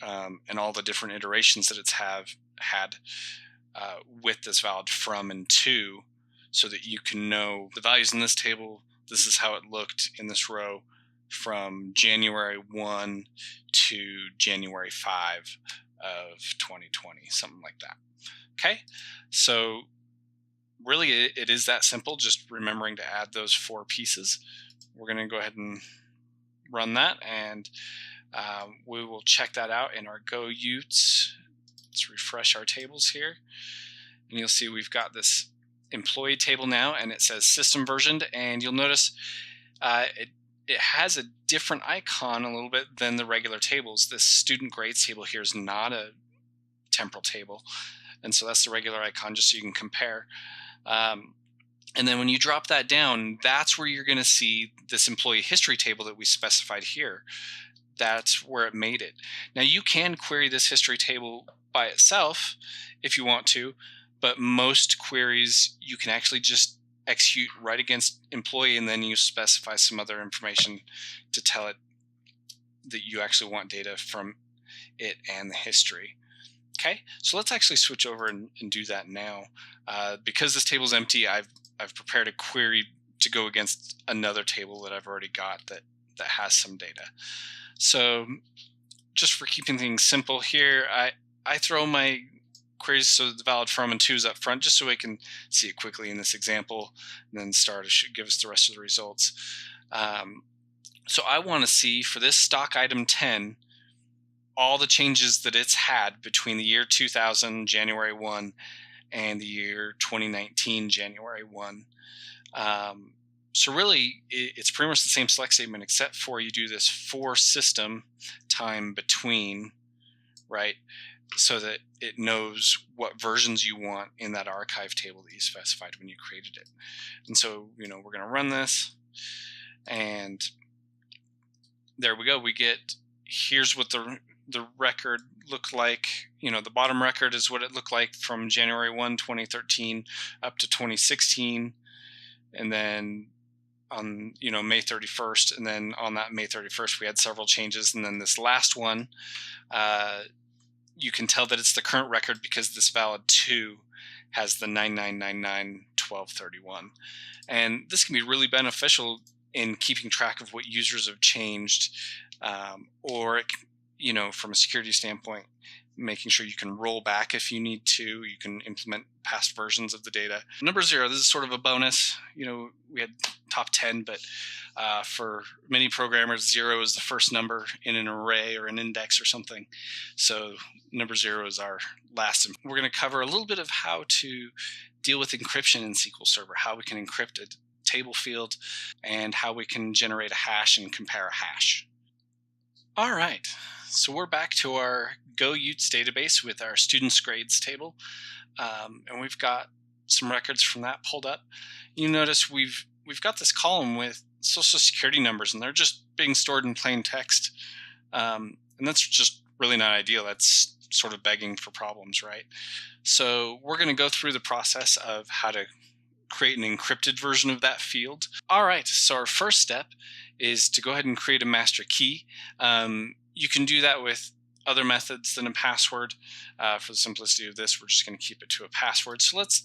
and all the different iterations that it's had with this valid from and to, so that you can know the values in this table. This is how it looked in this row from January 1 to January 5 of 2020, something like that. Okay, so really it is that simple, just remembering to add those four pieces. We're going to go ahead and run that, and we will check that out in our Go Utes. Let's refresh our tables here, and you'll see we've got this employee table now, and it says system versioned, and you'll notice it has a different icon a little bit than the regular tables. This student grades table here is not a temporal table, and so that's the regular icon, just so you can compare. And then when you drop that down, that's where you're going to see this employee history table that we specified here. That's where it made it. Now you can query this history table by itself if you want to, but most queries you can actually just execute right against employee, and then you specify some other information to tell it that you actually want data from it and the history. Okay, so let's actually switch over and do that now. Because this table is empty, I've prepared a query to go against another table that I've already got that has some data. So just for keeping things simple here, I throw my queries so the valid from and to is up front, just so we can see it quickly in this example, and then start should give us the rest of the results. So I want to see for this stock item 10 all the changes that it's had between the year 2000 January 1 and the year 2019 January 1. So really it's pretty much the same select statement, except for you do this for system time between, right? So that it knows what versions you want in that archive table that you specified when you created it. And so, we're going to run this, and there we go. We get, here's what the record looked like. The bottom record is what it looked like from January 1, 2013 up to 2016. And then on, May 31st. And then on that May 31st, we had several changes. And then this last one, you can tell that it's the current record because this valid to has the 9999-1231. And this can be really beneficial in keeping track of what users have changed, or, from a security standpoint, making sure you can roll back if you need to. You can implement past versions of the data. Number 0, this is sort of a bonus. We had top 10, but for many programmers, 0 is the first number in an array or an index or something. So number 0 is our last. We're going to cover a little bit of how to deal with encryption in SQL Server, how we can encrypt a table field, and how we can generate a hash and compare a hash. All right, so we're back to our Go Utes database with our students grades table, and we've got some records from that pulled up. You notice we've got this column with social security numbers, and they're just being stored in plain text, and that's just really not ideal. That's sort of begging for problems, right? So we're going to go through the process of how to create an encrypted version of that field. All right, so our first step is to go ahead and create a master key. You can do that with other methods than a password. For the simplicity of this, we're just going to keep it to a password. So let's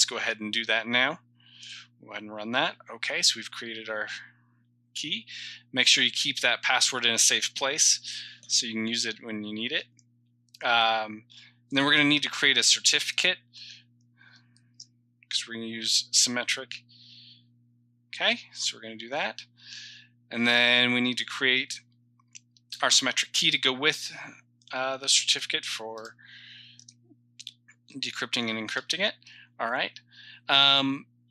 go ahead and do that now. Go ahead and run that. Okay, so we've created our key. Make sure you keep that password in a safe place so you can use it when you need it. Then we're going to need to create a certificate. because we're going to use symmetric. Okay, so we're going to do that. And then we need to create our symmetric key to go with the certificate for decrypting and encrypting it. All right.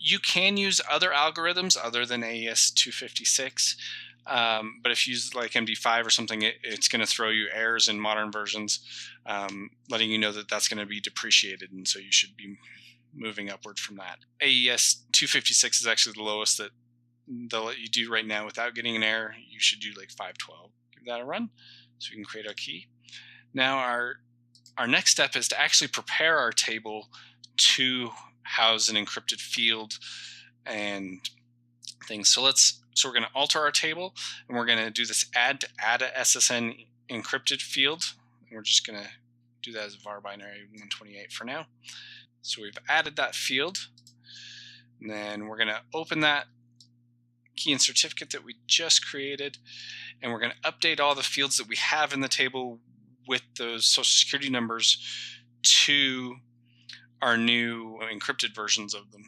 You can use other algorithms other than AES 256, but if you use like MD5 or something, it's going to throw you errors in modern versions, letting you know that that's going to be depreciated, and so you should be moving upward from that. AES 256 is actually the lowest that they'll let you do right now without getting an error. You should do like 512. Give that a run so we can create our key. Now our next step is to actually prepare our table to house an encrypted field and things. So we're going to alter our table, and we're going to do this add a SSN encrypted field. And we're just going to do that as a var binary 128 for now. So we've added that field, and then we're going to open that key and certificate that we just created, and we're going to update all the fields that we have in the table with those social security numbers to our new encrypted versions of them.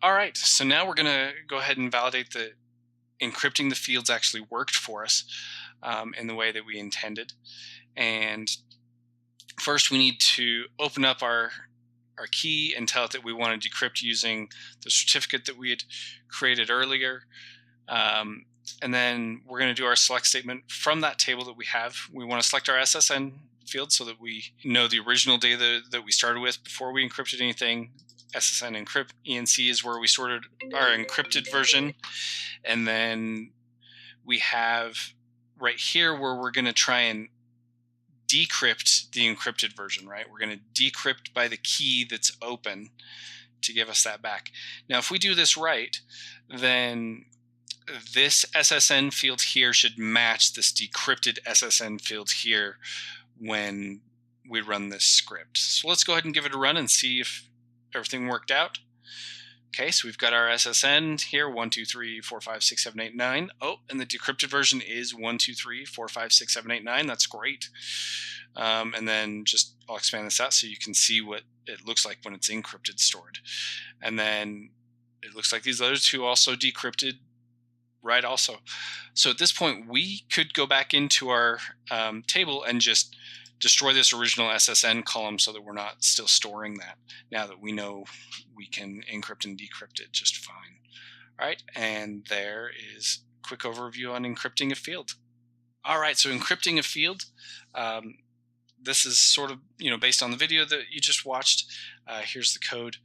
All right, so now we're going to go ahead and validate that encrypting the fields actually worked for us in the way that we intended. And first we need to open up our key and tell it that we want to decrypt using the certificate that we had created earlier. And then we're going to do our select statement from that table that we have. We want to select our SSN field so that we know the original data that we started with before we encrypted anything. SSN encrypt ENC is where we sorted our encrypted version. And then we have right here where we're going to try and decrypt the encrypted version, right? We're going to decrypt by the key that's open to give us that back. Now, if we do this right, then this SSN field here should match this decrypted SSN field here when we run this script. So let's go ahead and give it a run and see if everything worked out. Okay, so we've got our SSN here, 1, 2, 3, 4, 5, 6, 7, 8, 9. Oh, and the decrypted version is 1, 2, 3, 4, 5, 6, 7, 8, 9. That's great. And then just I'll expand this out so you can see what it looks like when it's encrypted stored. And then it looks like these other two also decrypted right also. So at this point, we could go back into our table and just destroy this original SSN column so that we're not still storing that now that we know we can encrypt and decrypt it just fine. All right, and there is a quick overview on encrypting a field. All right, so encrypting a field, this is sort of based on the video that you just watched. Here's the code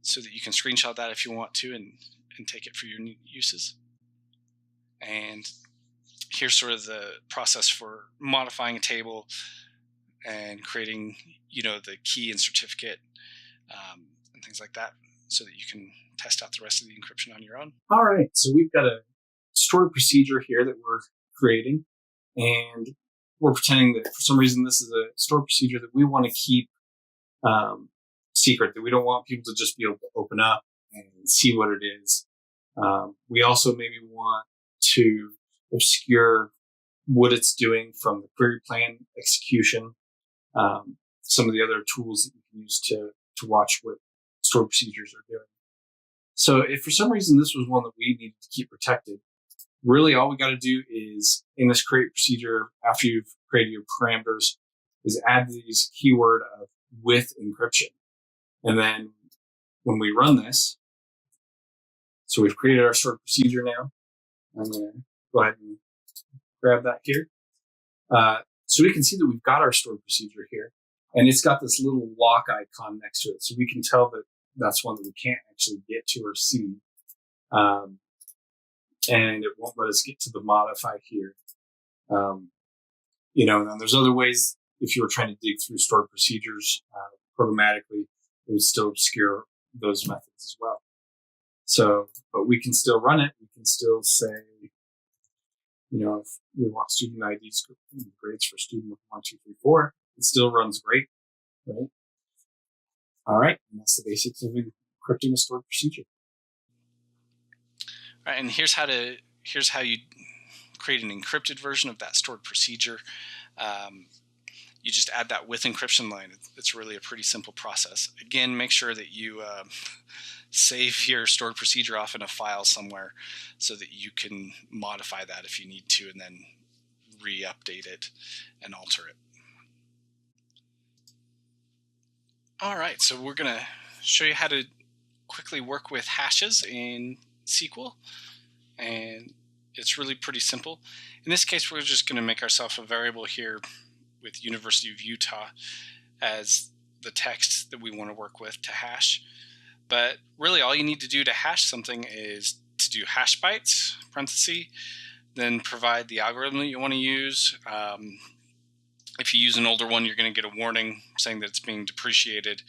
so that you can screenshot that if you want to and take it for your uses. And here's sort of the process for modifying a table and creating, the key and certificate and things like that so that you can test out the rest of the encryption on your own. All right, so we've got a stored procedure here that we're creating, and we're pretending that for some reason this is a stored procedure that we want to keep secret, that we don't want people to just be able to open up and see what it is. We also maybe want to obscure what it's doing from the query plan execution, some of the other tools that you can use to watch what stored procedures are doing. So if for some reason this was one that we needed to keep protected, really all we got to do is in this create procedure, after you've created your parameters, is add these keyword of with encryption. And then when we run this, so we've created our stored procedure now. I'm going to go ahead and grab that here. So we can see that we've got our stored procedure here, and it's got this little lock icon next to it. So we can tell that that's one that we can't actually get to or see. And it won't let us get to the modify here. And then there's other ways if you were trying to dig through stored procedures programmatically, it would still obscure those methods as well. So, but we can still run it. We can still say, if we want student IDs, grades for student 1, 2, 3, 4, it still runs great, right? All right, and that's the basics of encrypting a stored procedure. All right, and here's how you create an encrypted version of that stored procedure. you just add that with encryption line. It's really a pretty simple process. Again, make sure that you save your stored procedure off in a file somewhere so that you can modify that if you need to, and then re-update it and alter it. All right, so we're going to show you how to quickly work with hashes in SQL, and it's really pretty simple. In this case, we're just going to make ourselves a variable here with University of Utah as the text that we want to work with to hash. But really all you need to do to hash something is to do hash bytes, parenthesis, then provide the algorithm that you want to use. If you use an older one, you're going to get a warning saying that it's being depreciated.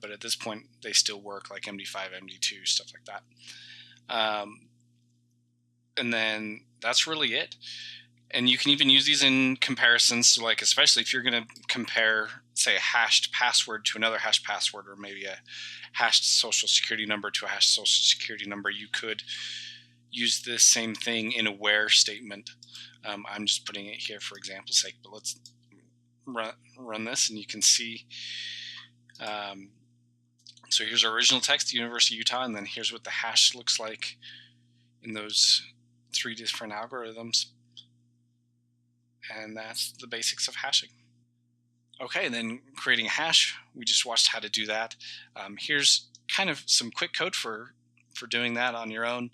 But at this point, they still work, like MD5, MD2, stuff like that. And then that's really it. And you can even use these in comparisons. So like, especially if you're going to compare, say, a hashed password to another hashed password, or maybe a hashed social security number to a hashed social security number, you could use this same thing in a where statement. I'm just putting it here for example's sake, but let's run this and you can see. So here's our original text, University of Utah, and then here's what the hash looks like in those 3 different algorithms. And that's the basics of hashing. Okay, and then creating a hash, we just watched how to do that. Here's kind of some quick code for doing that on your own.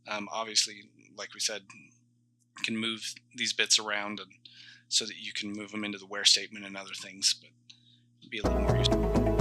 Obviously, like we said, you can move these bits around and so that you can move them into the where statement and other things, but be a little more useful.